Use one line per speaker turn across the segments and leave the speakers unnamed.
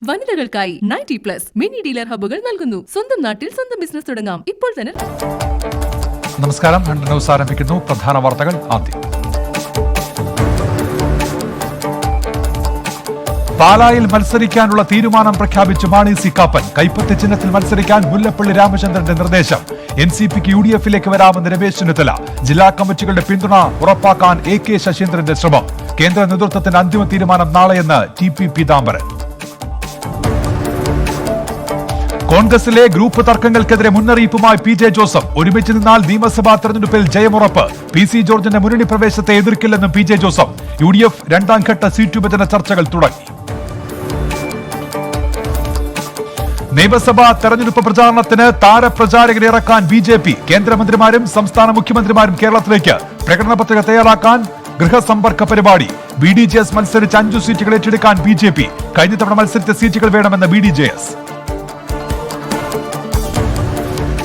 വനിതകൾക്കായി 90+ mini dealer ഹബ്ബുകൾ നൽകുന്നു. സ്വന്തം നാട്ടിൽ സ്വന്തം ബിസിനസ് തുടങ്ങാം ഇപ്പോൾ തന്നെ.
നമസ്കാരം. ന്യൂസ് ആരംഭിക്കുന്നു. പ്രധാന വാർത്തകൾ ആദ്യം. പാലായിൽ മത്സരിക്കാനുള്ള തീരുമാനം പ്രഖ്യാപിച്ച് മാണി സി കാപ്പൻ. കൈപ്പത്തി ചിഹ്നത്തിൽ മത്സരിക്കാൻ മുല്ലപ്പള്ളി രാമചന്ദ്രന്റെ നിർദ്ദേശം. എൻസിപിക്ക് യുഡിഎഫിലേക്ക് വരാമെന്ന് രമേശ് ചെന്നിത്തല. ജില്ലാ കമ്മിറ്റികളുടെ പിന്തുണ ഉറപ്പാക്കാൻ AK ശശീന്ദ്രന്റെ ശ്രമം. കേന്ദ്ര നേതൃത്വത്തിന്റെ അന്തിമ തീരുമാനം നാളെയെന്ന് TP പീതാംബരൻ. കോൺഗ്രസിലെ ഗ്രൂപ്പ് തർക്കങ്ങൾക്കെതിരെ മുന്നറിയിപ്പുമായി PJ ജോസഫ്. ഒരുമിച്ച് നിന്നാൽ നിയമസഭാ തെരഞ്ഞെടുപ്പിൽ ജയമുറപ്പ്. PC ജോർജിന്റെ മുന്നണി പ്രവേശത്തെ എതിർക്കില്ലെന്നും PJ ജോസഫ്. UDF രണ്ടാം ഘട്ട സീറ്റ് വിഭജന ചർച്ചകൾ തുടങ്ങി. നിയമസഭാ തെരഞ്ഞെടുപ്പ് പ്രചാരണത്തിന് താരപ്രചാരകരെ ഇറക്കാൻ BJP. കേന്ദ്രമന്ത്രിമാരും സംസ്ഥാന മുഖ്യമന്ത്രിമാരും കേരളത്തിലേക്ക്. പ്രകടന പത്രിക തയ്യാറാക്കാൻ ഗൃഹസമ്പർക്ക പരിപാടി. BDJS മത്സരിച്ച് 5 സീറ്റുകൾ ഏറ്റെടുക്കാൻ BJP. കഴിഞ്ഞ തവണ മത്സരിച്ച സീറ്റുകൾ വേണമെന്ന് BDJS.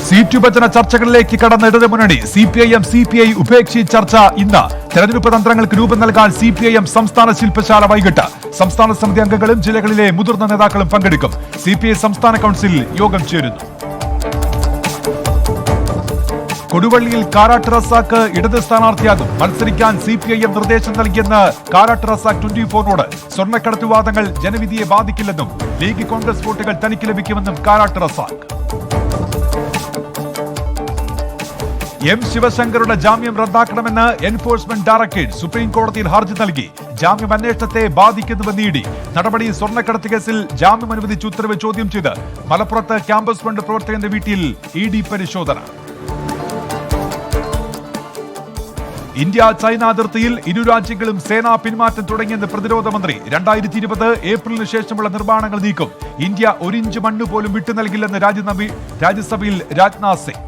സീറ്റ് വിഭജന ചർച്ചകളിലേക്ക് കടന്ന ഇടതുമുന്നണി. CPIM CPI ഉപേക്ഷിച്ച് ചർച്ച ഇന്ന്. തെരഞ്ഞെടുപ്പ് തന്ത്രങ്ങൾക്ക് രൂപം നൽകാൻ CPIM സംസ്ഥാന ശില്പശാല വൈകിട്ട്. സംസ്ഥാന സമിതി അംഗങ്ങളും ജില്ലകളിലെ മുതിർന്ന നേതാക്കളും പങ്കെടുക്കും. CPI സംസ്ഥാന കൌൺസിൽ യോഗം ചേരുന്നു. കൊടുവള്ളിയിൽ കാരാട്ട് റസാക്ക് ഇടത് സ്ഥാനാർത്ഥിയാകും. മത്സരിക്കാൻ CPIM നിർദ്ദേശം നൽകിയെന്ന് കാരാട്ട് റസാക്ക് 24നോട്. സ്വർണ്ണക്കടത്ത് വിവാദങ്ങൾ ജനവിധിയെ ബാധിക്കില്ലെന്നും ലീഗ് കോൺഗ്രസ് വോട്ടുകൾ തനിക്ക് ലഭിക്കുമെന്നും കാരാട്ട് റസാക്ക്. M ശിവശങ്കറുടെ ജാമ്യം റദ്ദാക്കണമെന്ന് എൻഫോഴ്സ്മെന്റ് ഡയറക്ടറേറ്റ് സുപ്രീം കോടതിയിൽ ഹർജി നൽകി. ജാമ്യം അന്വേഷണത്തെ ബാധിക്കുന്നുവെന്ന് ED. നടപടി സ്വർണ്ണക്കടത്ത് കേസിൽ ജാമ്യം അനുവദിച്ച ഉത്തരവ് ചോദ്യം ചെയ്ത് മലപ്പുറത്ത് ക്യാമ്പസ് ഫണ്ട് പ്രവർത്തകന്റെ വീട്ടിൽ ED പരിശോധന. ഇന്ത്യ ചൈന അതിർത്തിയിൽ ഇരു രാജ്യങ്ങളും സേനാ പിന്മാറ്റം തുടങ്ങിയെന്ന് പ്രതിരോധ മന്ത്രി. 2020 ഏപ്രിലിന് ശേഷമുള്ള നിർമ്മാണങ്ങൾ നീക്കും. ഇന്ത്യ 1 ഇഞ്ച് മണ്ണ് പോലും വിട്ടു നൽകില്ലെന്ന് രാജ്യസഭയിൽ രാജ്നാഥ് സിംഗ്.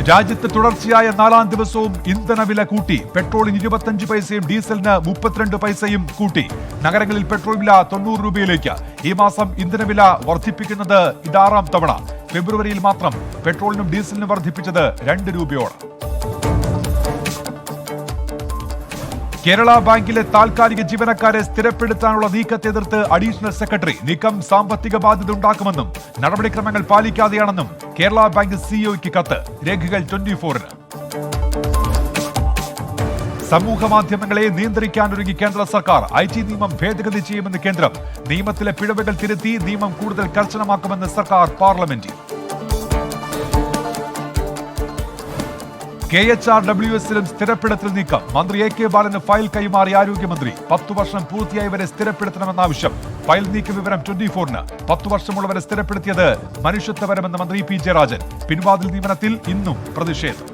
രാജ്യത്ത് തുടർച്ചയായ 4ാം ദിവസവും ഇന്ധനവില കൂട്ടി. പെട്രോളിന് 25 പൈസയും ഡീസലിന് 32 പൈസയും കൂട്ടി. നഗരങ്ങളിൽ പെട്രോൾ വില 90 രൂപയിലേക്ക്. ഈ മാസം ഇന്ധനവില വർദ്ധിപ്പിക്കുന്നത് ഇത് 6ാം തവണ. ഫെബ്രുവരിയിൽ മാത്രം പെട്രോളിനും ഡീസലിനും വർദ്ധിപ്പിച്ചത് 2 രൂപയോളം. കേരള ബാങ്കിലെ താൽക്കാലിക ജീവനക്കാരെ സ്ഥിരപ്പെടുത്താനുള്ള നീക്കത്തെ എതിർത്ത് അഡീഷണൽ സെക്രട്ടറി. നീക്കം സാമ്പത്തിക ബാധ്യത ഉണ്ടാക്കുമെന്നും നടപടിക്രമങ്ങൾ പാലിക്കാതെയാണെന്നും കേരള ബാങ്ക് സിഇഒയ്ക്ക് കത്ത്. രേഖകൾ 24ന്. സമൂഹ മാധ്യമങ്ങളെ നിയന്ത്രിക്കാനൊരുങ്ങി കേന്ദ്ര സർക്കാർ. IT നിയമം ഭേദഗതി ചെയ്യുമെന്ന് കേന്ദ്രം. നിയമത്തിലെ പിഴവുകൾ തിരുത്തി നിയമം കൂടുതൽ കർശനമാക്കുമെന്ന് സർക്കാർ പാർലമെന്റിൽ. KHRWSലും സ്ഥിരപ്പെടുത്തൽ നീക്കം. മന്ത്രി AK ബാലന് ഫയൽ കൈമാറി ആരോഗ്യമന്ത്രി. 10 വർഷം പൂർത്തിയായവരെ സ്ഥിരപ്പെടുത്തണമെന്ന ആവശ്യം. ഫയൽ നീക്ക വിവരം 24ന്. 10 വർഷമുള്ളവരെ സ്ഥിരപ്പെടുത്തിയത് മനുഷ്യത്വപരമെന്ന് മന്ത്രി PJ രാജൻ. പിൻവാതിൽ നിയമനത്തിൽ ഇന്നും പ്രതിഷേധം.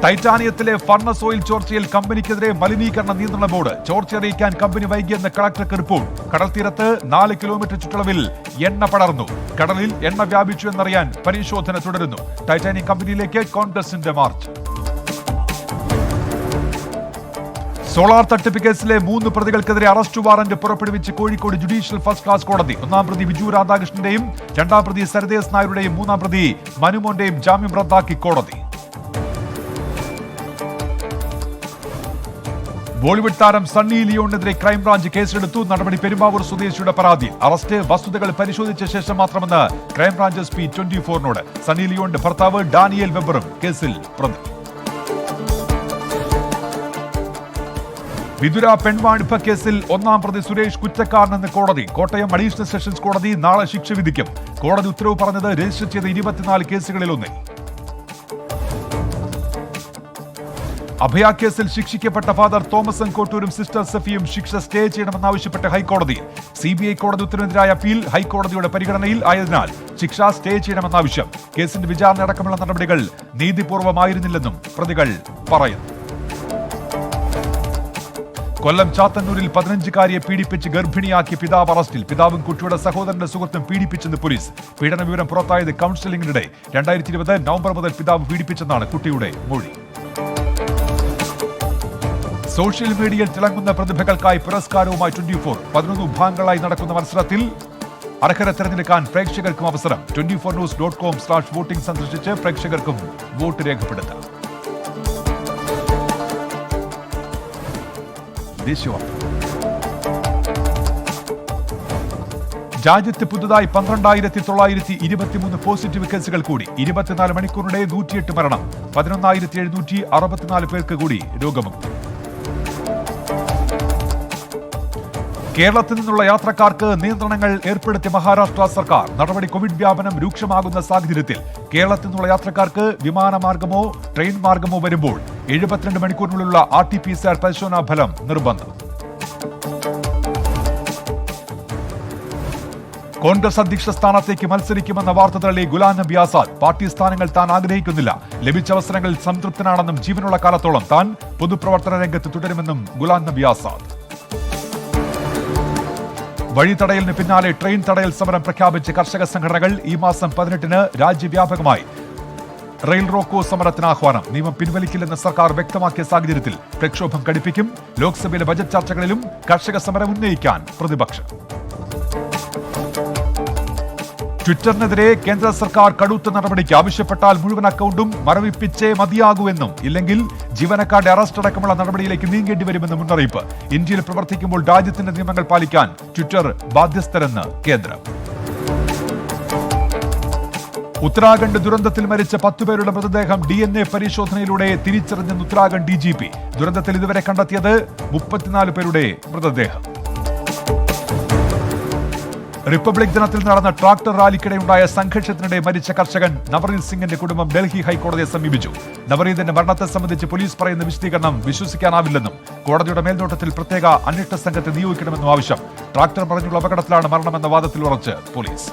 ടൈറ്റാനിയത്തിലെ ഫർണസ് ഓയിൽ ചോർച്ചയിൽ കമ്പനിക്കെതിരെ മലിനീകരണ നിയന്ത്രണ ബോർഡ്. ചോർച്ച അറിയിക്കാൻ കമ്പനി വൈകിയെന്ന് കളക്ടർക്ക് റിപ്പോർട്ട്. കടൽ തീരത്ത് 4 കിലോമീറ്റർ ചുറ്റളവിൽ എണ്ണ പടർന്നു. കടലിൽ എണ്ണ വ്യാപിച്ചു എന്നറിയാൻ പരിശോധന തുടരുന്നു. ടൈറ്റാനിയം കമ്പനിയിലേക്ക് കോൺഗ്രസിന്റെ മാർച്ച്. സോളാർ തട്ടിപ്പ് കേസിലെ 3 പ്രതികൾക്കെതിരെ അറസ്റ്റ് വാറന്റ് പുറപ്പെടുവിച്ച് കോഴിക്കോട് ജുഡീഷ്യൽ ഫസ്റ്റ് ക്ലാസ് കോടതി. 1-ാം പ്രതി വിജു രാധാകൃഷ്ണന്റെയും 2-ാം പ്രതി സരദേസ് നായരുടെയും 3-ാം പ്രതി മനുമോന്റെയും ജാമ്യം റദ്ദാക്കി കോടതി. ബോളിവുഡ് താരം സണ്ണി ലിയോണിനെതിരെ ക്രൈംബ്രാഞ്ച് കേസെടുത്തു. നടപടി പെരുമ്പാവൂർ സ്വദേശിയുടെ പരാതിയിൽ. അറസ്റ്റ് വസ്തുതകൾ പരിശോധിച്ച ശേഷം മാത്രമെന്ന് ക്രൈംബ്രാഞ്ച് SP 24നോട്. സണ്ണി ലിയോണിന്റെ ഭർത്താവ് ഡാനിയേൽ വെബറും കേസിൽ പ്രതി. വിതുര പെൺവാണിഭ കേസിൽ 1-ാം പ്രതി സുരേഷ് കുറ്റക്കാരനെന്ന് കോടതി. കോട്ടയം അഡീഷണൽ സെഷൻസ് കോടതി നാളെ ശിക്ഷ വിധിക്കും. കോടതി ഉത്തരവ് പറഞ്ഞത് രജിസ്റ്റർ ചെയ്ത 24 കേസുകളിൽ ഒന്നിൽ. അഭയ കേസിൽ ശിക്ഷിക്കപ്പെട്ട ഫാദർ തോമസ് കോട്ടൂരും സിസ്റ്റർ സഫിയും ശിക്ഷ സ്റ്റേ ചെയ്യണമെന്നാവശ്യപ്പെട്ട് ഹൈക്കോടതി. CBI കോടതി ഉത്തരവിനെതിരായ അപ്പീൽ ഹൈക്കോടതിയുടെ പരിഗണനയിൽ ആയതിനാൽ ശിക്ഷ സ്റ്റേ ചെയ്യണമെന്നാവശ്യം. കേസിന്റെ വിചാരണ അടക്കമുള്ള നടപടികൾ നീതിപൂർവമായിരുന്നില്ലെന്നും പ്രതികൾ പറയുന്നു. കൊല്ലം ചാത്തന്നൂരിൽ 15-കാരിയെ പീഡിപ്പിച്ച് ഗർഭിണിയാക്കിയ പിതാവ് അറസ്റ്റിൽ. പിതാവും കുട്ടിയുടെ സഹോദരന്റെ സുഹൃത്തും പീഡിപ്പിച്ചെന്ന് പോലീസ്. പീഡന വിവരം പുറത്തായത് കൌൺസിലിംഗിനിടെ. 2020 നവംബർ മുതൽ പിതാവ് പീഡിപ്പിച്ചെന്നാണ് കുട്ടിയുടെ മൊഴി. സോഷ്യൽ മീഡിയയിൽ തിളങ്ങുന്ന പ്രതിഭകൾക്കായി പുരസ്കാരവുമായി 24. 11 വിഭാഗങ്ങളായി നടക്കുന്ന മത്സരത്തിൽ അർഹരെ തെരഞ്ഞെടുക്കാൻ പ്രേക്ഷകർക്കും അവസരം. 24news.com/voting സന്ദർശിച്ച് പ്രേക്ഷകർക്കും വോട്ട് രേഖപ്പെടുത്താം. ദേശീയവാർത്ത. രാജ്യത്ത് പുതുതായി 12,923 പോസിറ്റീവ് കേസുകൾ കൂടി. 24 മണിക്കൂറിനിടെ 108 മരണം. 11,764 പേർക്ക് കൂടി രോഗമുക്തി. കേരളത്തിൽ നിന്നുള്ള യാത്രക്കാർക്ക് നിയന്ത്രണങ്ങൾ ഏർപ്പെടുത്തിയ മഹാരാഷ്ട്ര സർക്കാർ. നടപടി കോവിഡ് വ്യാപനം രൂക്ഷമാകുന്ന സാഹചര്യത്തിൽ കേരളത്തിൽ നിന്നുള്ള യാത്രക്കാർക്ക് വിമാനമാർഗമോ ട്രെയിൻ മാർഗമോ വരുമ്പോൾ 72 മണിക്കൂറിനുള്ളിലുള്ള RT-PCR പരിശോധനാ ഫലം നിർബന്ധം. കോൺഗ്രസ് അധ്യക്ഷ സ്ഥാനത്തേക്ക് മത്സരിക്കുമെന്ന വാർത്ത തള്ളി ഗുലാം നബി ആസാദ്. പാർട്ടി സ്ഥാനങ്ങൾ താൻ ആഗ്രഹിക്കുന്നില്ല. ലഭിച്ച അവസരങ്ങളിൽ സംതൃപ്തനാണെന്നും ജീവനുള്ള കാലത്തോളം താൻ പൊതുപ്രവർത്തന രംഗത്ത് തുടരുമെന്നും ഗുലാം നബി ആസാദ്. വഴിതടയലിന് പിന്നാലെ ട്രെയിൻ തടയൽ സമരം പ്രഖ്യാപിച്ച കർഷക സംഘടനകൾ. ഈ മാസം 18-ന് രാജ്യവ്യാപകമായി റെയിൽ റോക്കോ സമരത്തിന് ആഹ്വാനം. നിയമം പിൻവലിക്കില്ലെന്ന് സർക്കാർ വ്യക്തമാക്കിയ സാഹചര്യത്തിൽ പ്രക്ഷോഭം കടുപ്പിക്കും. ലോക്സഭയിലെ ബജറ്റ് ചർച്ചകളിലും കർഷക സമരം ഉന്നയിക്കാൻ പ്രതിപക്ഷം. ട്വിറ്ററിനെതിരെ കേന്ദ്ര സർക്കാർ കടുത്ത നടപടിക്ക്. ആവശ്യപ്പെട്ടാൽ മുഴുവൻ അക്കൗണ്ടും മരവിപ്പിച്ചേ മതിയാകൂവെന്നും ഇല്ലെങ്കിൽ ജീവനക്കാരുടെ അറസ്റ്റ് അടക്കമുള്ള നടപടിയിലേക്ക് നീങ്ങേണ്ടി വരുമെന്നും മുന്നറിയിപ്പ്. ഇന്ത്യയിൽ പ്രവർത്തിക്കുമ്പോൾ രാജ്യത്തിന്റെ നിയമങ്ങൾ പാലിക്കാൻ ട്വിറ്റർ ബാധ്യസ്ഥരെന്ന് കേന്ദ്രം. ഉത്തരാഖണ്ഡ് ദുരന്തത്തിൽ മരിച്ച 10 പേരുടെ മൃതദേഹം DNA പരിശോധനയിലൂടെ തിരിച്ചറിഞ്ഞെന്ന് ഉത്തരാഖണ്ഡ് DGP. ദുരന്തത്തിൽ ഇതുവരെ കണ്ടെത്തിയത് 34 പേരുടെ മൃതദേഹം. റിപ്പബ്ലിക് ദിനത്തിൽ നടന്ന ട്രാക്ടർ റാലിക്കിടെയുണ്ടായ സംഘർഷത്തിനിടെ മരിച്ച കർഷകൻ നവറീത് സിംഗിന്റെ കുടുംബം ഡൽഹി ഹൈക്കോടതിയെ സമീപിച്ചു. നവറീതിന്റെ മരണത്തെ സംബന്ധിച്ച് പോലീസ് പറയുന്ന വിശദീകരണം വിശ്വസിക്കാനാവില്ലെന്നും കോടതിയുടെ മേൽനോട്ടത്തിൽ പ്രത്യേക അന്വേഷണ സംഘത്തെ നിയോഗിക്കണമെന്നും ആവശ്യം. ട്രാക്ടർ മറിഞ്ഞുള്ള അപകടത്തിലാണ് മരണമെന്ന വാദത്തിൽ ഉറച്ച് പോലീസ്.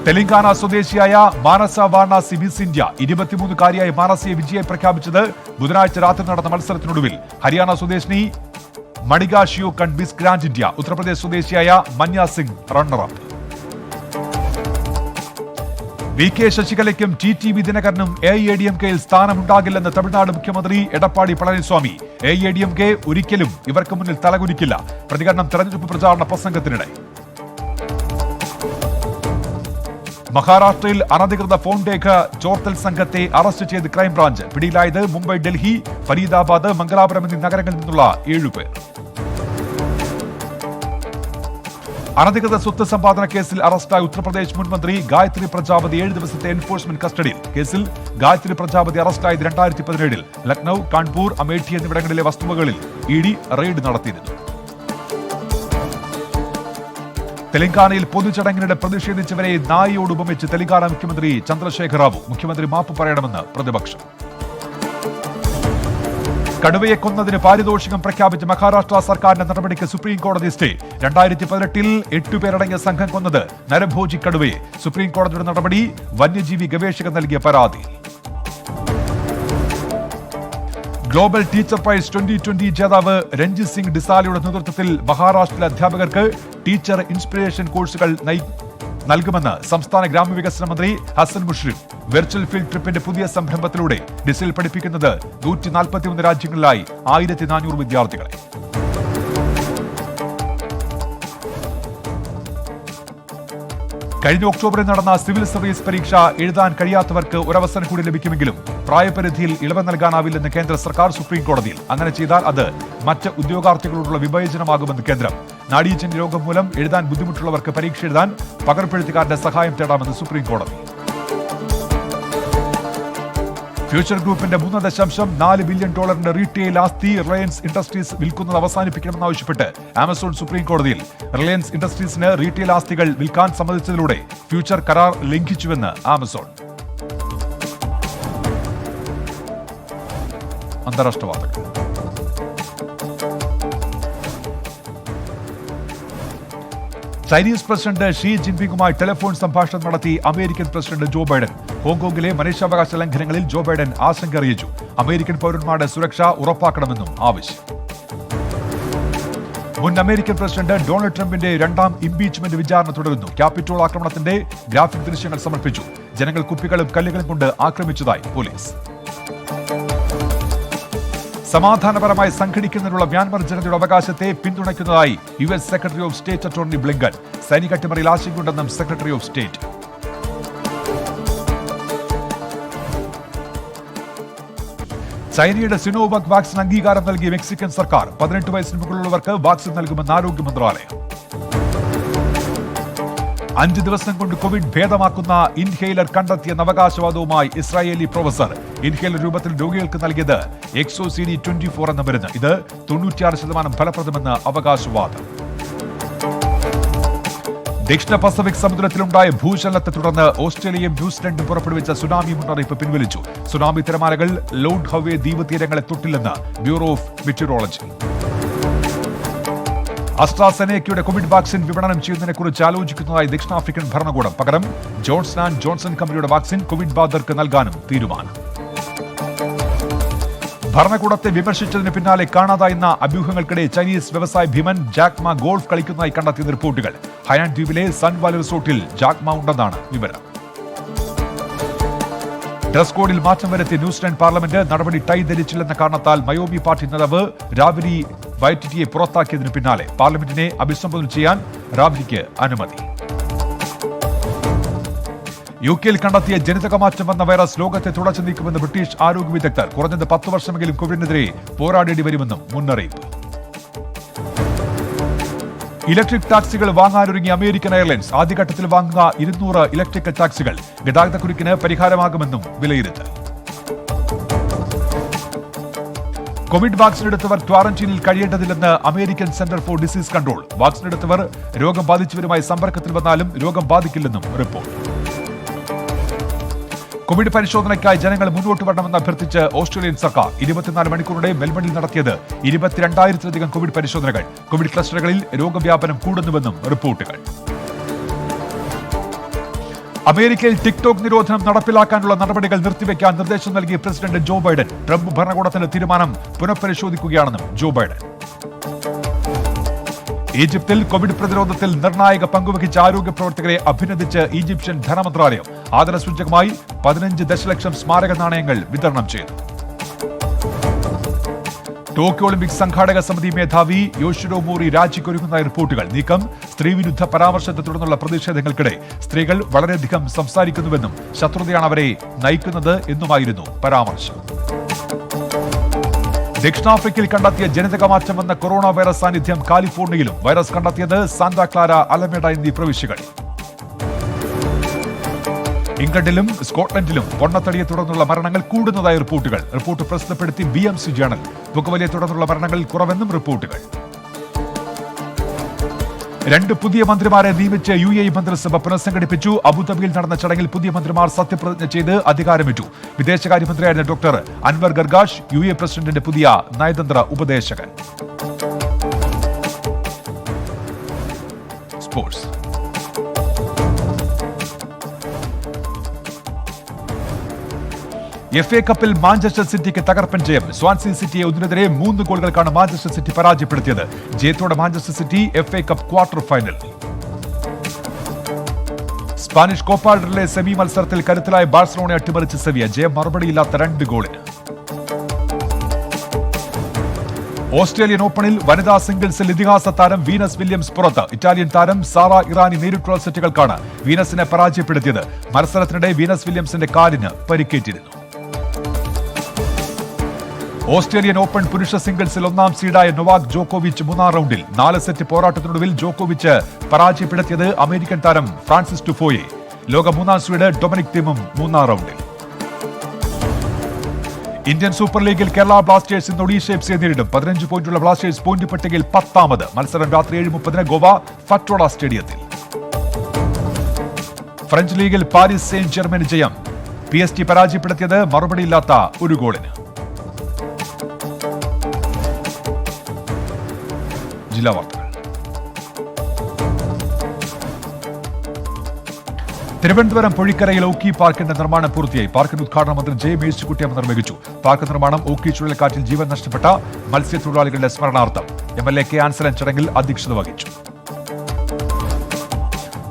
തെലങ്കാന സ്വദേശിയായ മാനസ വാരണാസി മിസ് ഇന്ത്യ 23-കാരിയായ മാനസയെ വിജയം പ്രഖ്യാപിച്ചത് ബുധനാഴ്ച രാത്രി നടന്ന മത്സരത്തിനൊടുവിൽ. ഹരിയാന സ്വദേശിനി Manika Sheoran miss grand India. Uttar Pradesh സ്വദേശിയായ മന്യ സിംഗ് റണ്ണറപ്പ്. VK ശശികലയ്ക്കും TTV ദിനകരനും AIADMKയിൽ സ്ഥാനമുണ്ടാകില്ലെന്ന് തമിഴ്നാട് മുഖ്യമന്ത്രി എടപ്പാടി പളനിസ്വാമി. AIADMK ഒരിക്കലും ഇവർക്ക് മുന്നിൽ തലകുനിക്കില്ല. പ്രതികരണം തെരഞ്ഞെടുപ്പ് പ്രചാരണ പ്രസംഗത്തിനിടെ. മഹാരാഷ്ട്രയിൽ അനധികൃത ഫോൺ രേഖ ചോർത്തൽ സംഘത്തെ അറസ്റ്റ് ചെയ്ത് ക്രൈംബ്രാഞ്ച്. പിടിയിലായത് മുംബൈ, ഡൽഹി, ഫരീദാബാദ്, മംഗലാപുരം എന്നീ നഗരങ്ങളിൽ നിന്നുള്ള 7 പേർ. അനധികൃത സ്വത്ത് സമ്പാദന കേസിൽ അറസ്റ്റായ ഉത്തർപ്രദേശ് മുൻ മന്ത്രി ഗായത്രി പ്രജാപതി 7 ദിവസത്തെ എൻഫോഴ്സ്മെന്റ് കസ്റ്റഡിയിൽ. കേസിൽ ഗായത്രി പ്രജാപതി അറസ്റ്റായത് 2017-ൽ ലക്നൌ, കാൺപൂർ, അമേഠി എന്നിവിടങ്ങളിലെ വസ്തുവകളിൽ ED റെയ്ഡ് നടത്തിയിരുന്നു. തെലങ്കാനയിൽ പൊതുചടങ്ങിനിടെ പ്രതിഷേധിച്ചവരെ നായയോട് ഉപമിച്ച് തെലങ്കാന മുഖ്യമന്ത്രി ചന്ദ്രശേഖർ റാവു. മുഖ്യമന്ത്രി മാപ്പ് പറയണമെന്ന് പ്രതിപക്ഷം. കടുവയെ കൊന്നതിന് പാരിതോഷികം പ്രഖ്യാപിച്ച മഹാരാഷ്ട്ര സർക്കാരിന്റെ നടപടിക്ക് സുപ്രീം കോടതി സ്റ്റേ. 2018-ൽ 8 പേരടങ്ങിയ സംഘം കൊന്നത് നരഭോജി കടുവയെ. സുപ്രീം കോടതിയുടെ നടപടി വന്യജീവി ഗവേഷകർ നൽകിയ പരാതി. ഗ്ലോബൽ ടീച്ചർ പ്രൈസ് 2020 ജേതാവ് രഞ്ജിത് സിംഗ് ഡിസാലിയുടെ നേതൃത്വത്തിൽ മഹാരാഷ്ട്രയിലെ അധ്യാപകർക്ക് ടീച്ചർ ഇൻസ്പിറേഷൻ കോഴ്സുകൾ നൽകുമെന്ന് സംസ്ഥാന ഗ്രാമവികസന മന്ത്രി ഹസൻ മുഷ്രിഫ്. വെർച്വൽ ഫീൽഡ് ട്രിപ്പിന്റെ പുതിയ സംരംഭത്തിലൂടെ ഡിസിൽ പഠിപ്പിക്കുന്നത് 141 രാജ്യങ്ങളിലായി 1400 വിദ്യാർത്ഥികളെ. കഴിഞ്ഞ ഒക്ടോബറിൽ നടന്ന സിവിൽ സർവീസ് പരീക്ഷ എഴുതാൻ കഴിയാത്തവർക്ക് ഒരവസരം കൂടി ലഭിക്കുമെങ്കിലും പ്രായപരിധിയിൽ ഇളവ് നൽകാനാവില്ലെന്ന് കേന്ദ്ര സർക്കാർ സുപ്രീം കോടതിയിൽ. അങ്ങനെ ചെയ്താൽ അത് മറ്റ് ഉദ്യോഗാർത്ഥികളോടുള്ള വിവേചനമാകുമെന്ന് കേന്ദ്രം. നാഡീജന്യ രോഗം മൂലം എഴുതാൻ ബുദ്ധിമുട്ടുള്ളവർക്ക് പരീക്ഷ എഴുതാൻ പകർപ്പെഴുത്തുകാരുടെ സഹായം തേടാമെന്ന് സുപ്രീം കോടതി. ഫ്യൂച്ചർ ഗ്രൂപ്പിന്റെ $3.4 ബില്യൺ റീറ്റെയിൽ ആസ്തി റിലയൻസ് ഇൻഡസ്ട്രീസ് വിൽക്കുന്നത് അവസാനിപ്പിക്കണമെന്നാവശ്യപ്പെട്ട് ആമസോൺ സുപ്രീം കോടതിയിൽ. റിലയൻസ് ഇൻഡസ്ട്രീസിന് റീറ്റെയിൽ ആസ്തികൾ വിൽക്കാൻ സമ്മതിച്ചതിലൂടെ ഫ്യൂച്ചർ കരാർ ലംഘിച്ചുവെന്ന് ആമസോൺ. അന്താരാഷ്ട്ര വാർത്തകൾ. ചൈനീസ് പ്രസിഡന്റ് ഷീ ജിൻപിങ്ങുമായി ടെലിഫോൺ സംഭാഷണം നടത്തി അമേരിക്കൻ പ്രസിഡന്റ് ജോ ബൈഡൻ. ഹോങ്കോങ്ങിലെ മനുഷ്യാവകാശ ലംഘനങ്ങളിൽ ജോ ബൈഡൻ ആശങ്ക അറിയിച്ചു. അമേരിക്കൻ പൗരന്മാരുടെ സുരക്ഷ ഉറപ്പാക്കണമെന്നും ആവശ്യം. മുൻ അമേരിക്കൻ പ്രസിഡന്റ് ഡൊണാൾഡ് ട്രംപിന്റെ 2ാം ഇംപീച്ച്മെന്റ് വിചാരണ തുടരുന്നു. ക്യാപിറ്റോൾ ആക്രമണത്തിന്റെ ഗ്രാഫിക് ദൃശ്യങ്ങൾ സമർപ്പിച്ചു. ജനങ്ങൾ കുപ്പികളും കല്ലുകളും കൊണ്ട് ആക്രമിച്ചതായി പോലീസ്. സമാധാനപരമായി സംഘടിക്കുന്നതിനുള്ള മ്യാൻമർ ജനതയുടെ അവകാശത്തെ പിന്തുണയ്ക്കുന്നതായി US secretary of state attorney Blinken. സൈനിക അട്ടിമറിയിൽ ആശങ്കയുണ്ടെന്നും സെക്രട്ടറി ഓഫ് സ്റ്റേറ്റ്. ചൈനയുടെ സിനോവാക് വാക്സിൻ അംഗീകാരം നൽകിയ മെക്സിക്കൻ സർക്കാർ 18 വയസ്സിന് മുകളിലുള്ളവർക്ക് വാക്സിൻ നൽകുമെന്ന് ആരോഗ്യ മന്ത്രാലയം. 5 ദിവസം കൊണ്ട് കോവിഡ് ഭേദമാക്കുന്ന ഇൻഹേലർ കണ്ടെത്തിയെന്ന അവകാശവാദവുമായി ഇസ്രായേലി പ്രൊഫസർ. ഇൻഹേലർ രൂപത്തിൽ രോഗികൾക്ക് നൽകിയത് XOCD24 എന്ന മരുന്ന്. ഇത് 96% ഫലപ്രദമെന്ന് അവകാശവാദം. ദക്ഷിണ പസഫിക് സമുദ്രത്തിലുണ്ടായ ഭൂചലനത്തെ തുടർന്ന് ഓസ്ട്രേലിയയും ന്യൂസിലൻഡും പുറപ്പെടുവിച്ച സുനാമി മുന്നറിയിപ്പ് പിൻവലിച്ചു. സുനാമി തിരമാലകൾ ലോർഡ് ഹവേ ദ്വീപ് തീരങ്ങളെ തൊട്ടില്ലെന്ന് ബ്യൂറോ ഓഫ് മെറ്റീരിയോളജി. അസ്ട്രാസെനേക്കയുടെ കോവിഡ് വാക്സിൻ വിപണനം ചെയ്യുന്നതിനെക്കുറിച്ച് ആലോചിക്കുന്നതായി ദക്ഷിണാഫ്രിക്കൻ ഭരണകൂടം. പകരം ജോൺസൺ ആൻഡ് ജോൺസൺ കമ്പനിയുടെ വാക്സിൻ കോവിഡ് ബാധിതർക്ക് നൽകാനും തീരുമാനം. ഭരണകൂടത്തെ വിമർശിച്ചതിന് പിന്നാലെ കാണാതായെന്ന അഭ്യൂഹങ്ങൾക്കിടെ ചൈനീസ് വ്യവസായ ഭീമൻ ജാക്മ ഗോൾഫ് കളിക്കുന്നതായി കണ്ടെത്തിയ റിപ്പോർട്ടുകൾ. ഹൈനാൻ ദ്വീപിലെ സൺവാലി റിസോർട്ടിൽ ജാക്മ ഉണ്ടെന്നാണ് വിവരം. ഡ്രസ് കോഡിൽ മാറ്റം വരുത്തിയ ന്യൂസിലൻഡ് പാർലമെന്റ് നടപടി ടൈ ധരിച്ചില്ലെന്ന കാരണത്താൽ മയോമി പാർട്ടി നേതാവ് രാബിനി വൈറ്റിറ്റിയെ പുറത്താക്കിയതിനു പിന്നാലെ പാർലമെന്റിനെ അഭിസംബോധന ചെയ്യാൻ രാബിനിക്ക് അനുമതി. UK കണ്ടെത്തിയ ജനിതകമാറ്റം വന്ന വൈറസ് ലോകത്തെ തുടച്ചു നീക്കുമെന്ന് ബ്രിട്ടീഷ് ആരോഗ്യ വിദഗ്ധർ. കുറഞ്ഞത് 10 വർഷമെങ്കിലും കോവിഡിനെതിരെ പോരാടേണ്ടി വരുമെന്നും മുന്നറിയിപ്പ്. ഇലക്ട്രിക് ടാക്സികൾ വാങ്ങാനൊരുങ്ങിയ അമേരിക്കൻ എയർലൈൻസ്. ആദ്യഘട്ടത്തിൽ വാങ്ങുക 200 ഇലക്ട്രിക്കൽ ടാക്സികൾ. ഗതാഗതക്കുരുക്കിന് പരിഹാരമാകുമെന്നും വിലയിരുത്തൽ. കോവിഡ് വാക്സിൻ എടുത്തവർ ക്വാറന്റീനിൽ കഴിയേണ്ടതില്ലെന്ന് American centre for disease control. Vaccine എടുത്തവർ രോഗം ബാധിച്ചവരുമായി സമ്പർക്കത്തിൽ വന്നാലും രോഗം ബാധിക്കില്ലെന്നും റിപ്പോർട്ട്. കോവിഡ് പരിശോധനയ്ക്കായി ജനങ്ങൾ മുന്നോട്ട് വരണമെന്ന് അഭ്യർത്ഥിച്ച് ഓസ്ട്രേലിയൻ സർക്കാർ. 24 മണിക്കൂറിടെ മെൽബണിൽ നടത്തിയത് 22,000-ലധികം കോവിഡ് പരിശോധനകൾ. കോവിഡ് ക്ലസ്റ്ററുകളിൽ രോഗവ്യാപനം കൂടുന്നുവെന്നും റിപ്പോർട്ടുകൾ. അമേരിക്കയിൽ ടിക്ടോക്ക് നിരോധനം നടപ്പിലാക്കാനുള്ള നടപടികൾ നിർത്തിവെക്കാൻ നിർദ്ദേശം നൽകിയ പ്രസിഡന്റ് ജോ ബൈഡൻ. ട്രംപ് ഭരണകൂടത്തിന്റെ തീരുമാനം പുനഃപരിശോധിക്കുകയാണെന്നും ജോ ബൈഡൻ. ഈജിപ്തിൽ കോവിഡ് പ്രതിരോധത്തിൽ നിർണായക പങ്കുവഹിച്ച ആരോഗ്യ പ്രവർത്തകരെ അഭിനന്ദിച്ച് ഈജിപ്ഷ്യൻ ധനമന്ത്രാലയം. ആദരസൂചകമായി 15 ദശലക്ഷം സ്മാരക നാണയങ്ങൾ വിതരണം ചെയ്തു. ടോക്കിയോ ഒളിമ്പിക്സ് സംഘാടക സമിതി മേധാവി യോഷിറോ മോറി രാജിക്കൊരുങ്ങുന്ന റിപ്പോർട്ടുകൾ. നീക്കം സ്ത്രീവിരുദ്ധ പരാമർശത്തെ തുടർന്നുള്ള പ്രതിഷേധങ്ങൾക്കിടെ സ്ത്രീകൾ വളരെയധികം സംസാരിക്കുന്നുവെന്നും ശത്രുതയാണ് അവരെ നയിക്കുന്നത് എന്നുമായിരുന്നു പരാമർശം. ദക്ഷിണാഫ്രിക്കയിൽ കണ്ടെത്തിയ ജനിതകമാറ്റം വന്ന കൊറോണ വൈറസ് സാന്നിധ്യം കാലിഫോർണിയയിലും. വൈറസ് കണ്ടെത്തിയത് സാന്താ ക്ലാര, അലമേഡ എന്നീ പ്രവിശ്യകളിൽ. ഇംഗ്ലണ്ടിലും സ്കോട്ട്ലൻഡിലും പൊണ്ണത്തടിയെ തുടർന്നുള്ള മരണങ്ങൾ കൂടുന്നതായി റിപ്പോർട്ടുകൾ. റിപ്പോർട്ട് പ്രസിദ്ധപ്പെടുത്തി BMC ജേണൽ. പുകവലിയെ തുടർന്നുള്ള മരണങ്ങളിൽ കുറവെന്നും റിപ്പോർട്ടുകൾ. 2 പുതിയ മന്ത്രിമാരെ നിയമിച്ച് UAE മന്ത്രിസഭ പുനഃസംഘടിപ്പിച്ചു. അബുദാബിയിൽ നടന്ന ചടങ്ങിൽ പുതിയ മന്ത്രിമാർ സത്യപ്രതിജ്ഞ ചെയ്ത് അധികാരമേറ്റു. വിദേശകാര്യമന്ത്രിയായിരുന്ന ഡോക്ടർ അൻവർ ഗർഗാഷ് UAE പ്രസിഡന്റിന്റെ പുതിയ നയതന്ത്ര ഉപദേശകൻ. സ്പോർട്സ്. FA കപ്പിൽ മാഞ്ചസ്റ്റർ സിറ്റിക്ക് തകർപ്പൻ ജയം. സ്വാൻസി സിറ്റിയെ 1-നെതിരെ 3 ഗോളുകൾക്കാണ് മാഞ്ചസ്റ്റർ സിറ്റി പരാജയപ്പെടുത്തിയത്. ജയത്തോടെ Manchester city FA cup quarter final. Spanish Copa del semi മത്സരത്തിൽ കരുത്തലായ ബാഴ്സലോണയെ അട്ടിമറിച്ച് സെവിയ. ജയം മറുപടിയില്ലാത്ത 2 ഗോളിന്. ഓസ്ട്രേലിയൻ ഓപ്പണിൽ വനിതാ സിംഗിൾസിൽ ഇതിഹാസ താരം വീനസ് വില്യംസ് പുറത്ത്. ഇറ്റാലിയൻ താരം സാറ ഇറാനി നേരിട്ടുള്ള സെറ്റുകൾക്കാണ് വീനസിനെ പരാജയപ്പെടുത്തിയത്. മത്സരത്തിനിടെ വീനസ് വില്യംസിന്റെ കാലിന് പരിക്കേറ്റിരുന്നു. ഓസ്ട്രേലിയൻ ഓപ്പൺ പുരുഷ സിംഗിൾസിൽ 1ാം സീഡായ നൊവാക് ജോക്കോവിച്ച് 3ാം റൗണ്ടിൽ 4 സെറ്റ് പോരാട്ടത്തിനൊടുവിൽ ജോക്കോവിച്ച് പരാജയപ്പെടുത്തിയത് അമേരിക്കൻ താരം ഫ്രാൻസിസ് ടുഫോയെ. ലോക 3ാം സീഡ് ഡൊമിനിക് തീമും 3ാം റൗണ്ടിൽ. ഇന്ത്യൻ സൂപ്പർ ലീഗിൽ കേരള ബ്ലാസ്റ്റേഴ്സ് ഇന്ന് ഒഡീഷ FC നേരിടും. 15 പോയിന്റുള്ള ബ്ലാസ്റ്റേഴ്സ് പോയിന്റ് പട്ടികയിൽ 10ാമത്. മത്സരം രാത്രി 7:30 ഗോവ ഫട്രോള സ്റ്റേഡിയത്തിൽ. ഫ്രഞ്ച് ലീഗിൽ പാരീസ് സെയിന്റ് ജെർമൻ ജയം. PSG പരാജയപ്പെടുത്തിയത് മറുപടിയില്ലാത്ത 1 ഗോളിന്. ജില്ലാ വാർത്തകൾ. തിരുവനന്തപുരം പൊഴിക്കരയിൽ ഓക്കി പാർക്കിന്റെ നിർമ്മാണം പൂർത്തിയായി. പാർക്കിന്റെ ഉദ്ഘാടനം മന്ത്രി J. മേഴ്സിക്കുട്ടിയമ്മ നിർവഹിച്ചു. പാർക്ക് നിർമ്മാണം ഓക്കി ചുഴലിക്കാറ്റിൽ ജീവൻ നഷ്ടപ്പെട്ട മത്സ്യത്തൊഴിലാളികളുടെ സ്മരണാർത്ഥം. MLA K. ആൻസലൻ ചടങ്ങിൽ അധ്യക്ഷത വഹിച്ചു.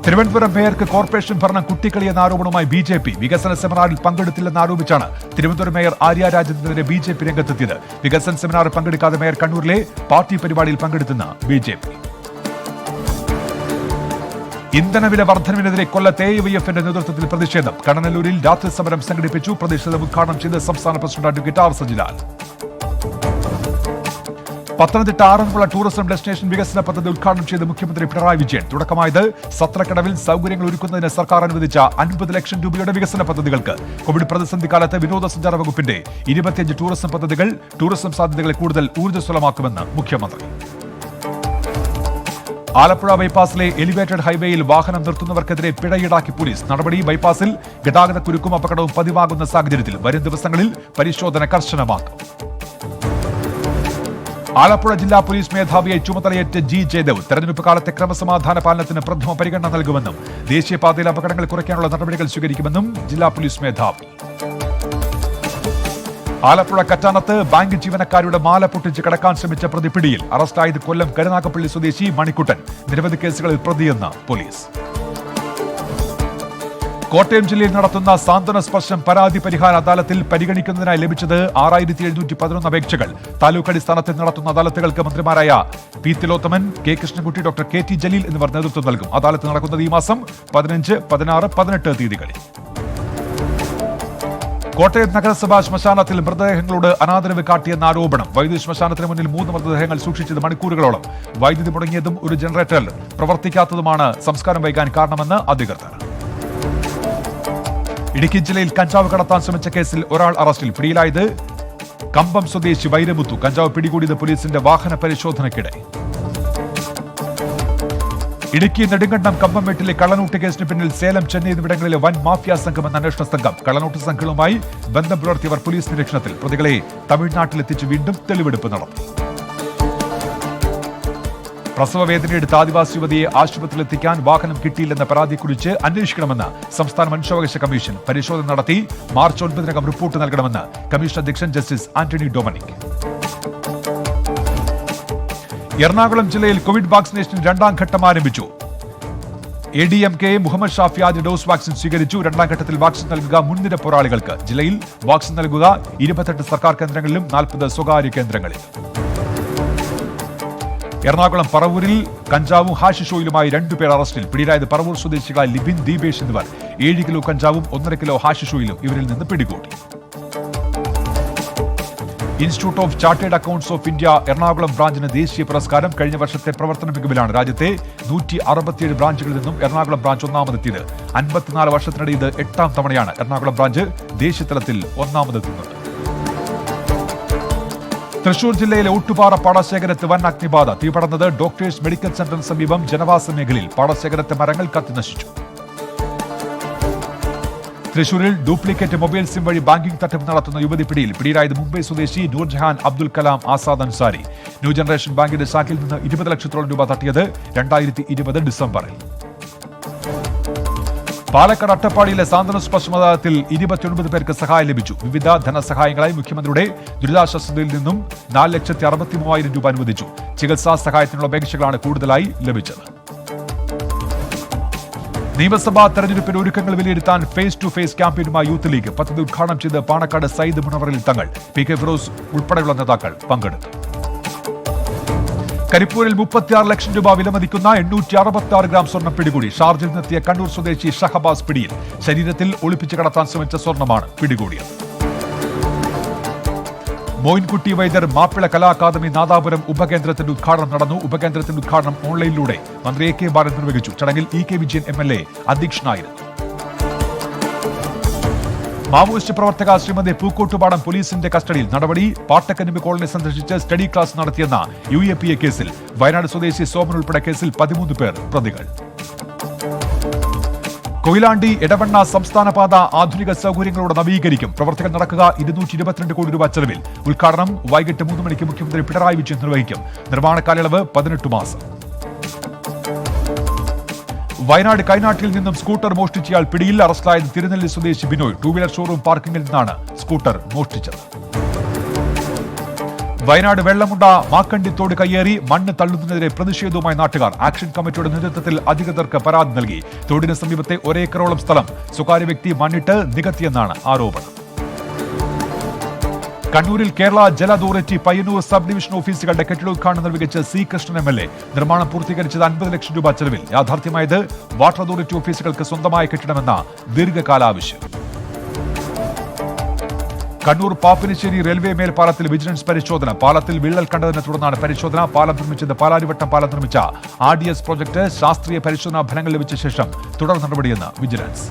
തിരുവനന്തപുരം മേയർക്ക് കോർപ്പറേഷൻ ഭരണം കുട്ടിക്കളിയെന്ന ആരോപണവുമായി BJP. വികസന സെമിനാറിൽ പങ്കെടുത്തില്ലെന്ന് ആരോപിച്ചാണ് തിരുവനന്തപുരം മേയർ ആര്യ രാജേന്ദ്രനെതിരെ BJP രംഗത്തെത്തിയത്. വികസന സെമിനാറിൽ പങ്കെടുക്കാതെ മേയർ കണ്ണൂരിലെ പാർട്ടി പരിപാടിയിൽ പങ്കെടുത്തെന്ന് BJP. ഇന്ധനവില വർധനവിനെതിരെ കൊല്ലത്ത് AIYFന്റെ നേതൃത്വത്തിൽ പ്രതിഷേധം. കണ്ണനല്ലൂരിൽ രാത്രി സമരം സംഘടിപ്പിച്ചു. പ്രതിഷേധം ഉദ്ഘാടനം ചെയ്ത് സംസ്ഥാന president advocate R. Sajilal. Pathanamthitta Aranmula tourism destination വികസന പദ്ധതി ഉദ്ഘാടനം ചെയ്ത് മുഖ്യമന്ത്രി പിണറായി വിജയൻ. തുടക്കമായത് സത്രക്കടവിൽ സൗകര്യങ്ങൾ ഒരുക്കുന്നതിന് സർക്കാർ അനുവദിച്ച 50 ലക്ഷം രൂപയുടെ വികസന പദ്ധതികൾക്ക്. കോവിഡ് പ്രതിസന്ധി കാലത്ത് വിനോദസഞ്ചാര വകുപ്പിന്റെ 25 ടൂറിസം പദ്ധതികൾ ടൂറിസം സാധ്യതകളെ കൂടുതൽ ഊർജ്ജസ്വലമാക്കുമെന്ന് മുഖ്യമന്ത്രി. ആലപ്പുഴ ബൈപ്പാസിലെ എലിവേറ്റഡ് ഹൈവേയിൽ വാഹനം നിർത്തുന്നവർക്കെതിരെ പിഴ ഈടാക്കി പോലീസ്. നടപടി ബൈപ്പാസിൽ ഗതാഗതക്കുരുക്കും അപകടവും പതിവാകുന്ന സാഹചര്യത്തിൽ വരും ദിവസങ്ങളിൽ പരിശോധന കർശനമാക്കും. ആലപ്പുഴ ജില്ലാ പോലീസ് മേധാവിയെ ചുമതലയേറ്റ് ജി ജയദേവ്. തെരഞ്ഞെടുപ്പ് കാലത്തെ ക്രമസമാധാന പാലനത്തിന് പ്രഥമ പരിഗണന നൽകുമെന്നും ദേശീയപാതയിൽ അപകടങ്ങൾ കുറയ്ക്കാനുള്ള നടപടികൾ സ്വീകരിക്കുമെന്നും ജില്ലാ പോലീസ് മേധാവി. ആലപ്പുഴ കറ്റാനത്ത് ബാങ്ക് ജീവനക്കാരുടെ മാല പൊട്ടിച്ച് കടക്കാൻ ശ്രമിച്ച പ്രതി പിടിയിൽ. അറസ്റ്റായത് കൊല്ലം കരുനാഗപ്പള്ളി സ്വദേശി മണിക്കുട്ടൻ. നിരവധി കേസുകളിൽ പ്രതിയെന്ന് പോലീസ്. കോട്ടയം ജില്ലയിൽ നടത്തുന്ന സാന്ത്വന സ്പർശം പരാതി പരിഹാര അദാലത്തിൽ പരിഗണിക്കുന്നതിനായി ലഭിച്ചത് 6711 അപേക്ഷകൾ. താലൂക്ക് അടിസ്ഥാനത്തിൽ നടത്തുന്ന അദാലത്തുകൾക്ക് മന്ത്രിമാരായ P Thilothaman, K Krishnankutty, doctor K T Jaleel എന്നിവർ നേതൃത്വം നൽകും. അദാലത്ത് നടക്കുന്നത് ഈ മാസം 15, 16, 18 തീയതികളിൽ. കോട്ടയം നഗരസഭാ ശ്മശാനത്തിൽ മൃതദേഹങ്ങളോട് അനാദരവ് കാട്ടിയെന്ന ആരോപണം. വൈദ്യുതി ശ്മശാനത്തിന് മുന്നിൽ 3 മൃതദേഹങ്ങൾ സൂക്ഷിച്ചത് മണിക്കൂറുകളോളം. വൈദ്യുതി മുടങ്ങിയതും ഒരു ജനറേറ്റർ പ്രവർത്തിക്കാത്തതുമാണ് സംസ്കാരം വൈകാൻ കാരണമെന്ന് അധികൃതർ. ഇടുക്കി ജില്ലയിൽ കഞ്ചാവ് കടത്താൻ ശ്രമിച്ച കേസിൽ ഒരാൾ അറസ്റ്റിൽ. പിടിയിലായത് കമ്പം സ്വദേശി വൈരമുത്തു. കഞ്ചാവ് പിടികൂടിയത് പോലീസിന്റെ വാഹന പരിശോധനയ്ക്കിടെ. ഇടുക്കി നെടുങ്കണ്ടം കമ്പംമേട്ടിലെ കള്ളനോട്ട് കേസിന് പിന്നിൽ സേലം, ചെന്നൈ എന്നിവിടങ്ങളിലെ വൻ മാഫിയ സംഘമെന്ന അന്വേഷണ സംഘം. കള്ളനോട്ട് സംഘങ്ങളുമായി ബന്ധം പുലർത്തിയവർ പോലീസ് നിരീക്ഷണത്തിൽ. പ്രതികളെ തമിഴ്നാട്ടിലെത്തിച്ച് വീണ്ടും തെളിവെടുപ്പ് നടത്തി. പ്രസവവേദനയെടുത്ത ആദിവാസി യുവതിയെ ആശുപത്രിയിലെത്തിക്കാൻ വാഹനം കിട്ടിയില്ലെന്ന പരാതിയെക്കുറിച്ച് അന്വേഷിക്കണമെന്ന് സംസ്ഥാന മനുഷ്യാവകാശ കമ്മീഷൻ. പരിശോധന നടത്തി മാർച്ച് 9-നകം റിപ്പോർട്ട് നൽകണമെന്ന് കമ്മീഷൻ അധ്യക്ഷൻ ജസ്റ്റിസ് ആന്റണി ഡൊമനിക്. എറണാകുളം ജില്ലയിൽ കോവിഡ് വാക്സിനേഷൻ 2ാം ഘട്ടം ആരംഭിച്ചു. ADMK മുഹമ്മദ് ഷാഫി ആദ്യ ഡോസ് വാക്സിൻ സ്വീകരിച്ചു. 2ാം ഘട്ടത്തിൽ വാക്സിൻ നൽകുക മുൻനിര പോരാളികൾക്ക്. ജില്ലയിൽ വാക്സിൻ നൽകുക 28 സർക്കാർ കേന്ദ്രങ്ങളിലും 40 സ്വകാര്യ കേന്ദ്രങ്ങളിൽ. എറണാകുളം പറവൂരിൽ കഞ്ചാവും ഹാഷിഷ് ഓയിലുമായി 2 പേർ അറസ്റ്റിൽ. പിടിയിലായത് പറവൂർ സ്വദേശികളായ ലിബിൻ, ദീപേഷ് എന്നിവർ. 7 കിലോ കഞ്ചാവും 1.5 കിലോ ഹാഷിഷ് ഓയിലും ഇവരിൽ നിന്ന് പിടികൂടി. Institute of chartered accounts of India Ernakulam ബ്രാഞ്ചിന് ദേശീയ പുരസ്കാരം. കഴിഞ്ഞ വർഷത്തെ പ്രവർത്തന മികവിലാണ് രാജ്യത്തെ 167 ബ്രാഞ്ചുകളിൽ നിന്നും എറണാകുളം ബ്രാഞ്ച് ഒന്നാമതെത്തിയത്. 54 വർഷത്തിനിടെ ഇത് 8ാം തവണയാണ് എറണാകുളം ബ്രാഞ്ച് ദേശീയതലത്തിൽ ഒന്നാമതെത്തുന്നത്. തൃശൂർ ജില്ലയിലെ ഊട്ടുപാറ പാടശേഖരത്ത് വൻ അഗ്നിബാധ. തീപടർന്നത് ഡോക്ടേഴ്സ് മെഡിക്കൽ സെന്ററിന് സമീപം ജനവാസ മേഖലയിൽ. പാടശേഖരത്തെ മരങ്ങൾ കത്തിനശിച്ചു. തൃശൂരിൽ ഡ്യൂപ്ലിക്കേറ്റ് മൊബൈൽ സിം വഴി ബാങ്കിംഗ് തട്ടിപ്പ് നടത്തുന്ന യുവതി പിടിയിൽ. പിടിയിലായത് മുംബൈ സ്വദേശി നൂർജഹാൻ അബ്ദുൽ കലാം ആസാദ് അൻസാരി. ന്യൂ ജനറേഷൻ ബാങ്കിന്റെ ശാഖയിൽ നിന്ന് 20 ലക്ഷത്തോളം രൂപ തട്ടിയത് 2020 ഡിസംബറിൽ. പാലക്കാട് അട്ടപ്പാടിയിലെ സാന്ത്വന സ്പർശം അദാലത്തിൽ 29 പേർക്ക് സഹായം ലഭിച്ചു. വിവിധ ധനസഹായങ്ങളായി മുഖ്യമന്ത്രിയുടെ ദുരിതാശ്വാസ നിധിയിൽ നിന്നും 4,63,000 രൂപ അനുവദിച്ചു. ചികിത്സാ സഹായത്തിനുള്ള അപേക്ഷകളാണ് കൂടുതലായി ലഭിച്ചത്. നിയമസഭാ തെരഞ്ഞെടുപ്പിന് ഒരുക്കങ്ങൾ വിലയിരുത്താൻ ഫേസ് ടു ഫേസ് ക്യാമ്പയിനുമായി യൂത്ത് ലീഗ്. പദ്ധതി ഉദ്ഘാടനം ചെയ്ത് പാണക്കാട് സയ്യിദ് മുനവറിൽ തങ്ങൾ. PK ഫിറോസ് ഉൾപ്പെടെയുള്ള നേതാക്കൾ പങ്കെടുത്തു. കരിപ്പൂരിൽ 36 ലക്ഷം രൂപ വിലമതിക്കുന്ന 866 ഗ്രാം സ്വർണം പിടികൂടി. ഷാർജയിൽ നിന്നെത്തിയ കണ്ണൂർ സ്വദേശി ഷഹബാസ് പിടിയിൽ. ശരീരത്തിൽ ഒളിപ്പിച്ച് കടത്താൻ ശ്രമിച്ച സ്വർണമാണ് പിടികൂടിയത്. മോയിൻകുട്ടി വൈദ്യർ മാപ്പിള കലാ അക്കാദമി നാദാപുരം ഉപകേന്ദ്രത്തിന്റെ ഉദ്ഘാടനം നടന്നു. ഉപകേന്ദ്രത്തിന്റെ ഉദ്ഘാടനം ഓൺലൈനിലൂടെ മന്ത്രി AK ബാലൻ നിർവഹിച്ചു. ചടങ്ങിൽ EK വിജയൻ MLA അധ്യക്ഷനായിരുന്നു. മാവോയിസ്റ്റ് പ്രവർത്തക ശ്രീമതി പൂക്കോട്ടുപാടം പോലീസിന്റെ കസ്റ്റഡിയിൽ. നടപടി പാട്ടക്കനിമി കോളനി സന്ദർശിച്ച് സ്റ്റഡി ക്ലാസ് നടത്തിയെന്ന UAPA കേസിൽ. വയനാട് സ്വദേശി സോമൻ ഉൾപ്പെടെ കേസിൽ 13 പേർ പ്രതികൾ. കൊയിലാണ്ടി എടവണ്ണ സംസ്ഥാന പാത ആധുനിക സൗകര്യങ്ങളോടെ നവീകരിക്കും. പ്രവർത്തനം നടക്കുക 222 കോടി രൂപ ചെലവിൽ. ഉദ്ഘാടനം വൈകിട്ട് 3 മണിക്ക് മുഖ്യമന്ത്രി പിണറായി വിജയൻ നിർവഹിക്കും. നിർമ്മാണ കാലയളവ് 18 മാസം. വയനാട് കൈനാട്ടിൽ നിന്നും സ്കൂട്ടർ മോഷ്ടിച്ചയാൾ പിടിയിൽ. അറസ്റ്റിലായത് തിരുനെല്ലി സ്വദേശി ബിനോയ്. 2-വീലർ ഷോറൂം പാർക്കിംഗിൽ നിന്നാണ് സ്കൂട്ടർ മോഷ്ടിച്ചത്. വയനാട് വെള്ളമുണ്ട മാക്കണ്ടിത്തോട് കയ്യേറി മണ്ണ് തള്ളുന്നതിനെതിരെ പ്രതിഷേധവുമായി നാട്ടുകാർ. ആക്ഷൻ കമ്മിറ്റിയുടെ നേതൃത്വത്തിൽ അധികൃതർക്ക് പരാതി നൽകി. തോടിന് സമീപത്തെ 1 ഏക്കറോളം സ്ഥലം സ്വകാര്യ വ്യക്തി മണ്ണിട്ട് നികത്തിയെന്നാണ് ആരോപണം. കണ്ണൂരിൽ കേരള ജല അതോറിറ്റി പയ്യന്നൂർ സബ് ഡിവിഷൻ ഓഫീസുകളുടെ കെട്ടിടോദ്ഘാടനം നിർവഹിച്ച C കൃഷ്ണൻ MLA. നിർമ്മാണം പൂർത്തീകരിച്ചത് 50 ലക്ഷം രൂപ ചെലവിൽ. യാഥാർത്ഥ്യമായത് വാട്ടർ അതോറിറ്റി ഓഫീസുകൾക്ക് സ്വന്തമായ കെട്ടിടമെന്ന ദീർഘകാല ആവശ്യം. കണ്ണൂർ പാപ്പിനിശ്ശേരി റെയിൽവേ മേൽപ്പാലത്തിൽ വിജിലൻസ് പരിശോധന. പാലത്തിൽ വിള്ളൽ കണ്ടതിനെ തുടർന്നാണ് പരിശോധന. പാലം നിർമ്മിച്ചത് പാലാരിവട്ടം പാലം നിർമ്മിച്ച RDS പ്രോജക്ട്. ശാസ്ത്രീയ പരിശോധനാ ഫലങ്ങൾ ലഭിച്ച ശേഷം തുടർ നടപടിയെന്ന് വിജിലൻസ്.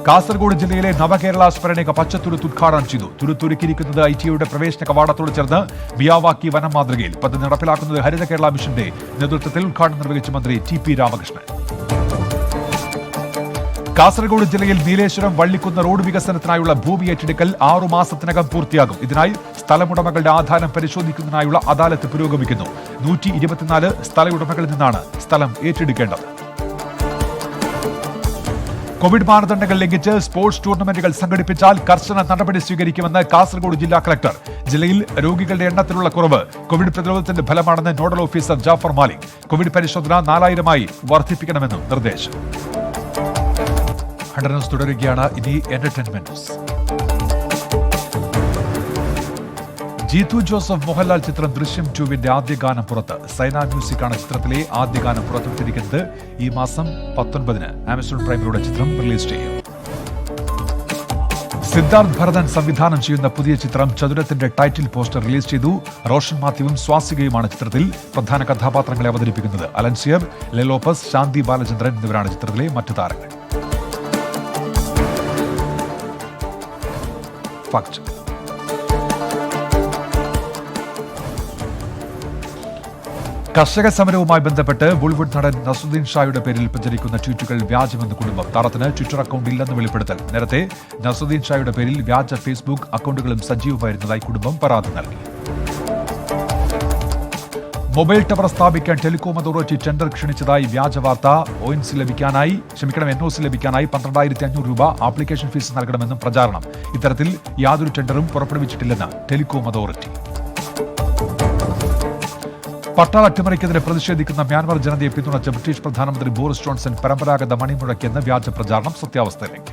കാസർഗോഡ് ജില്ലയിലെ നവകേരള സ്മരണിക പച്ചത്തുരുത്ത് ഉദ്ഘാടനം ചെയ്തു. തുരുത്തുരുക്കിയിരിക്കുന്നത് ITയുടെ പ്രവേശന കവാടത്തോട് ചേർന്ന് മിയാവാക്കി വനം മാതൃകയിൽ. പദ്ധതി നടപ്പിലാക്കുന്നത് ഹരിത കേരള മിഷന്റെ നേതൃത്വത്തിൽ. ഉദ്ഘാടനം നിർവഹിച്ച മന്ത്രി TP രാമകൃഷ്ണൻ. കാസർഗോഡ് ജില്ലയിൽ നീലേശ്വരം വള്ളിക്കുന്ന് റോഡ് വികസനത്തിനായുള്ള ഭൂമി ഏറ്റെടുക്കൽ 6 മാസത്തിനകം പൂർത്തിയാകും. ഇതിനായി സ്ഥലമുടമകളുടെ ആധാരം പരിശോധിക്കുന്നതിനായുള്ള അദാലത്ത് പുരോഗമിക്കുന്നു. 124 സ്ഥലമുടമകളിൽ നിന്നാണ് സ്ഥലം ഏറ്റെടുക്കേണ്ടത്. കോവിഡ് മാനദണ്ഡങ്ങൾ ലംഘിച്ച് സ്പോർട്സ് ടൂർണമെന്റുകൾ സംഘടിപ്പിച്ചാൽ കർശന നടപടി സ്വീകരിക്കുമെന്ന് കാസർഗോഡ് ജില്ലാ കളക്ടർ. ജില്ലയിൽ രോഗികളുടെ എണ്ണത്തിലുള്ള കുറവ് കോവിഡ് പ്രതിരോധത്തിന്റെ ഫലമാണെന്ന് nodal officer Jafar Malik. COVID പരിശോധന 4000-ആയി വർദ്ധിപ്പിക്കണമെന്നും നിർദ്ദേശം. ന്യൂസ് തുടരുകയാണ്. ഇനി എന്റർടൈൻമെന്റ് ന്യൂസ്. ജീതു ജോസഫ് മോഹൻലാൽ ചിത്രം ദൃശ്യം 2വിന്റെ ആദ്യ ഗാനം പുറത്ത്. സൈന മ്യൂസിക്കാണ് ചിത്രത്തിലെ ആദ്യ ഗാനം പുറത്തുവിട്ടിരിക്കുന്നത്. ഈ മാസം 19-ന് ആമസോൺ പ്രൈമിലൂടെ ചിത്രം റിലീസ് ചെയ്യും. സിദ്ധാർത്ഥ് ഭരതൻ സംവിധാനം ചെയ്യുന്ന പുതിയ ചിത്രം ചതുരത്തിന്റെ ടൈറ്റിൽ പോസ്റ്റർ റിലീസ് ചെയ്തു. റോഷൻ മാത്യുവും സ്വാസികയുമാണ് ചിത്രത്തിൽ പ്രധാന കഥാപാത്രങ്ങളെ അവതരിപ്പിക്കുന്നത്. അലൻസിയർ, ലെലോപ്പസ്, ശാന്തി ബാലചന്ദ്രൻ എന്നിവരാണ് ചിത്രത്തിലെ മറ്റു താരങ്ങൾ. ഫാക്ട് കർഷക സമരവുമായി ബന്ധപ്പെട്ട് ബോളിവുഡ് നടൻ നസുദ്ദീൻ ഷായുടെ പേരിൽ പ്രചരിക്കുന്ന ട്വീറ്റുകൾ വ്യാജമെന്ന് കുടുംബം. താരത്തിന് ട്വിറ്റർ അക്കൗണ്ട് ഇല്ലെന്ന് വെളിപ്പെടുത്തൽ. നേരത്തെ നസുദ്ദീൻ ഷായുടെ പേരിൽ വ്യാജ ഫേസ്ബുക്ക് അക്കൗണ്ടുകളും സജീവമായിരുന്നതായി കുടുംബം പരാതി നൽകി. മൊബൈൽ ടവർ സ്ഥാപിക്കാൻ ടെലികോം അതോറിറ്റി ടെൻഡർ ക്ഷണിച്ചതായി വ്യാജ വാർത്ത. NOC ലഭിക്കാനായി 12,500 രൂപ ആപ്ലിക്കേഷൻ ഫീസ് നൽകണമെന്നും പ്രചാരണം. ഇത്തരത്തിൽ യാതൊരു ടെൻഡറും പുറപ്പെടുവിച്ചിട്ടില്ലെന്ന് ടെലികോം അതോറിറ്റി. പട്ടാള അട്ടിമറിക്കെതിരെ പ്രതിഷേധിക്കുന്ന മ്യാൻമർ ജനതയെ പിന്തുണച്ച ബ്രിട്ടീഷ് പ്രധാനമന്ത്രി ബോറിസ് ജോൺസൺ പരമ്പരാഗത മണിമുഴക്കിയെന്ന് വ്യാജ പ്രചാരണം. സത്യാവസ്ഥയിലേക്ക്.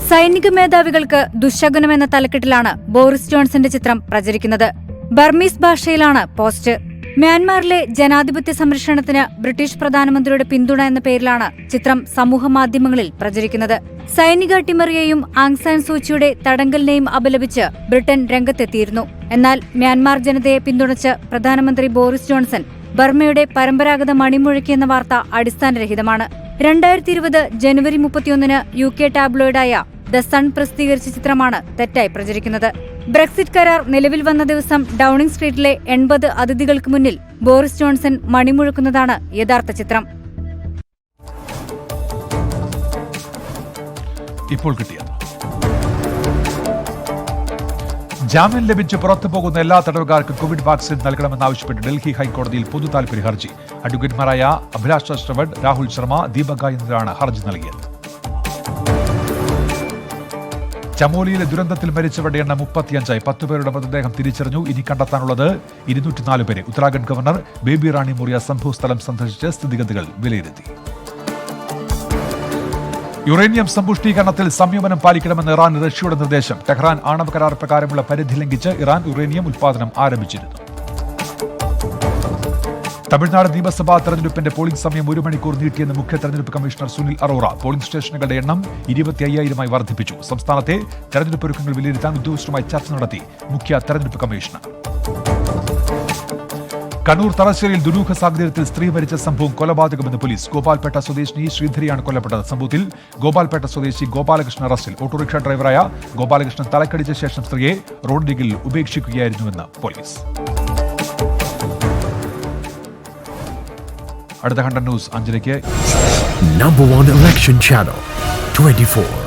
സൈനിക മേധാവികൾക്ക് ദുശകുനമെന്ന തലക്കെട്ടിലാണ് ബോറിസ് ജോൺസന്റെ ചിത്രം പ്രചരിക്കുന്നത്. ബർമീസ് ഭാഷയിലാണ് പോസ്റ്റ്. മ്യാൻമാറിലെ ജനാധിപത്യ സംരക്ഷണത്തിന് ബ്രിട്ടീഷ് പ്രധാനമന്ത്രിയുടെ പിന്തുണ എന്ന പേരിലാണ് ചിത്രം സമൂഹമാധ്യമങ്ങളിൽ പ്രചരിക്കുന്നത്. സൈനിക അട്ടിമറിയെയും ആങ് സാൻ സൂചിയുടെ തടങ്കലിനെയും അപലപിച്ച് ബ്രിട്ടൻ രംഗത്തെത്തിയിരുന്നു. എന്നാൽ മ്യാൻമാർ ജനതയെ പിന്തുണച്ച് പ്രധാനമന്ത്രി ബോറിസ് ജോൺസൺ ബർമയുടെ പരമ്പരാഗത മണിമുഴക്കിയെന്ന വാർത്ത അടിസ്ഥാനരഹിതമാണ്. 2020 ജനുവരി 31-ന് UK ടാബ്ലോയിഡായ ദ സൺ പ്രസിദ്ധീകരിച്ച ചിത്രമാണ് തെറ്റായി പ്രചരിക്കുന്നത്. ബ്രെക്സിറ്റ് കരാർ നിലവിൽ വന്ന ദിവസം ഡൌണിംഗ് സ്ട്രീറ്റിലെ 80 അതിഥികൾക്ക് മുന്നിൽ ബോറിസ് ജോൺസൺ മണിമുഴക്കുന്നതാണ് യഥാർത്ഥ ചിത്രം.
ഇപ്പോൾ കിട്ടിയത് ജാമ്യം ലഭിച്ച് പുറത്തു പോകുന്ന എല്ലാ തടവുകാർക്കും കോവിഡ് വാക്സിൻ നൽകണമെന്നാവശ്യപ്പെട്ട് ഡൽഹി ഹൈക്കോടതിയിൽ പൊതു താൽപര്യ ഹർജി. അഡ്വക്കേറ്റുമാരായ അഭിലാഷ് ശ്രവഡ്, രാഹുൽ ശർമ്മ, ദീപക എന്നിവരാണ് ഹർജി നൽകിയത്. ചമോലിയിലെ ദുരന്തത്തിൽ മരിച്ചവരുടെ എണ്ണം 35ആയി. 10 പേരുടെ മൃതദേഹം തിരിച്ചറിഞ്ഞു. ഇനി കണ്ടെത്താനുള്ളത് 204 പേരെ. ഉത്തരാഖണ്ഡ് ഗവർണർ ബേബി റാണി മൗര്യ സംഭവ സ്ഥലം സന്ദർശിച്ച് സ്ഥിതിഗതികൾ വിലയിരുത്തി. യുറേനിയം സമ്പുഷ്ടീകരണത്തിൽ സംയമനം പാലിക്കണമെന്ന് ഇറാൻ റഷ്യയുടെ നിർദ്ദേശം. ടെഹ്റാൻ ആണവ കരാർ പ്രകാരമുള്ള പരിധി ലംഘിച്ച് ഇറാൻ യുറേനിയം ഉൽപ്പാദനം ആരംഭിച്ചിരുന്നു. തമിഴ്നാട് നിയമസഭാ തെരഞ്ഞെടുപ്പിന്റെ പോളിംഗ് സമയം 1 മണിക്കൂർ നീട്ടിയെന്ന് മുഖ്യ തെരഞ്ഞെടുപ്പ് കമ്മീഷണർ സുനിൽ അറോറ. പോളിംഗ് സ്റ്റേഷനുകളുടെ എണ്ണം 25,000-ആയി വർദ്ധിപ്പിച്ചു. സംസ്ഥാനത്തെ തെരഞ്ഞെടുപ്പ് ഒരുക്കങ്ങൾ വിലയിരുത്താൻ ഉദ്യോഗസ്ഥരുമായി ചർച്ച നടത്തി മുഖ്യ തെരഞ്ഞെടുപ്പ് കമ്മീഷണർ. കണ്ണൂർ തലശ്ശേരിയിൽ ദുരൂഹ സാഹചര്യത്തിൽ സ്ത്രീ മരിച്ച സംഭവം കൊലപാതകമെന്ന് പോലീസ്. ഗോപാൽപേട്ട സ്വദേശിനി ശ്രീധരിയാണ് കൊല്ലപ്പെട്ടത്. സംഭവത്തിൽ ഗോപാൽപേട്ട സ്വദേശി ഗോപാലകൃഷ്ണൻ അറസ്റ്റിൽ. ഓട്ടോറിക്ഷ ഡ്രൈവറായ ഗോപാലകൃഷ്ണൻ തലക്കടിച്ച ശേഷം സ്ത്രീയെ റോഡിൽ ഉപേക്ഷിക്കുകയായിരുന്നുവെന്ന് പോലീസ്. അടുത്ത 100 ന്യൂസ് 5-ലേക്ക്.
Number 1 election channel 24.